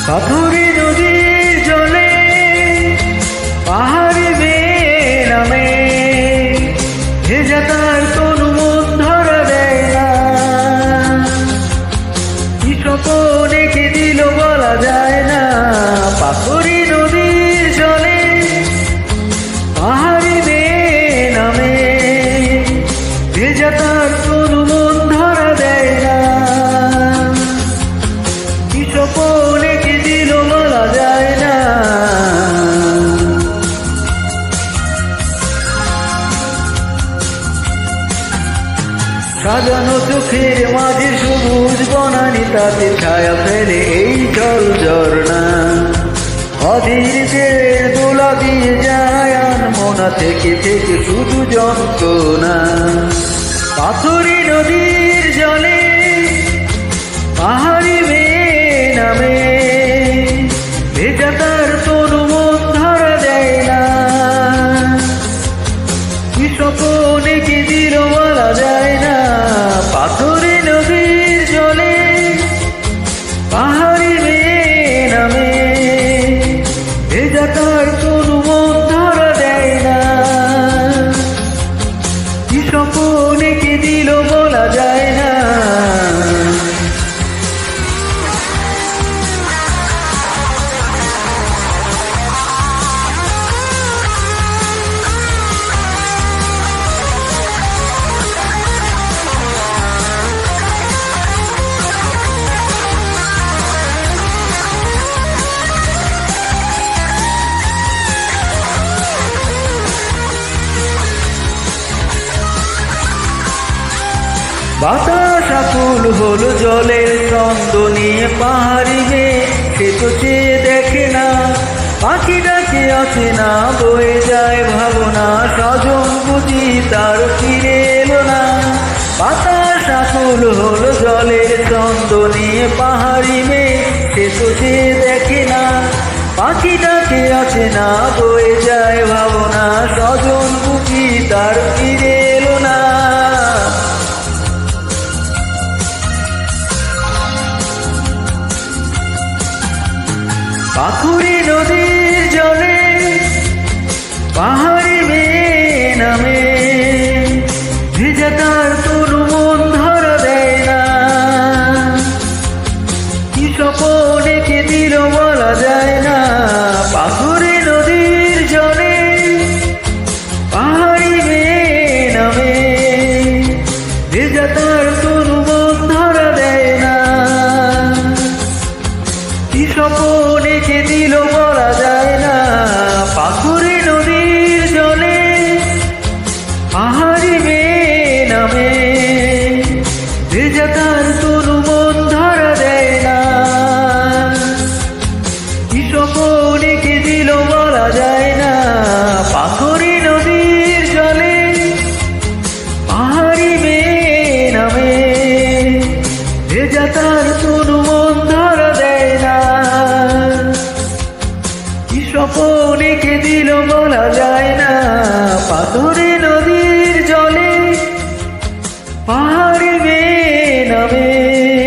পাথুরে নদীর জলে পাহাড়ি বেয়ে নামে, ভেজা তার তনু মন ধরা দেয় না। কি স্বপ্ন এঁকে দিল বলা যায় না। পাথুরে নদীর জলে পাহাড়ি বেয়ে নামে, ভেজা তার তনু মন ধরা দেয় না। কি স্বপ্ন এঁকে দিল বলা যায় না। সাজানো চোখের মাঝে সবুজ বনানি, তাতে ছায়া ফেলে এই জল ঝর্ণা। অধীর দের দোলা দিয়ে যায় আনমনা, থেকে থেকে শুধু যন্ত্রণা। পাথুরে নদীর জলে পাহাড়ি বেয়ে নামে, ভেজা তার তনু মন ধরা দেয় না। কি স্বপ্ন এঁকে দিল বলা যায় না। পাথুরে নদীর জলে পাহাড়ি বেয়ে নামে, ভেজা তার তনু মন ধরা দেয় না। কি স্বপ্ন এঁকে দিল বলা যায় না। বাতাস আকুল হলো জলের ছন্দ নিয়ে, পাহাড়ি মেয়ে সে তো চেয়ে দেখে না। পাখি ডাকে আসে না, বয়ে যায় ভাবনা, স্বজন বুঝি তার ফিরে এলো না। বাতাস আকুল হলো জলের ছন্দ নিয়ে, পাহাড়ি মেয়ে সে তো চেয়ে দেখে না। পাখি ডাকে আসে না, বয়ে যায় ভাবনা, স্বজন বুঝি তার ফিরে এলো না। পাথুরে নদীর জলে পাহাড়ি বেয়ে নামে, ভেজা তার তনু মন ধরা দেয় না। কি স্বপ্ন এঁকে দিল বলা যায় না। পাথুরে নদীর জলে পাহাড়ি বেয়ে নামে, ভেজা তার তনু মন ধরা দেয় না। কি স্বপ্ন এঁকে দিল বলা যায় না। পাথুরে নদীর জলে পাহাড়ি বেয়ে নামে, ভেজা তার তনু মন ধরা দেয় না। কি স্বপ্ন এঁকে দিল বলা যায় না। পাথুরে নদীর জলে পাহাড়ি বেয়ে নামে, ভেজা তার তনু মন ধরা দেয় না। কি স্বপ্ন এঁকে দিল বলা যায় না।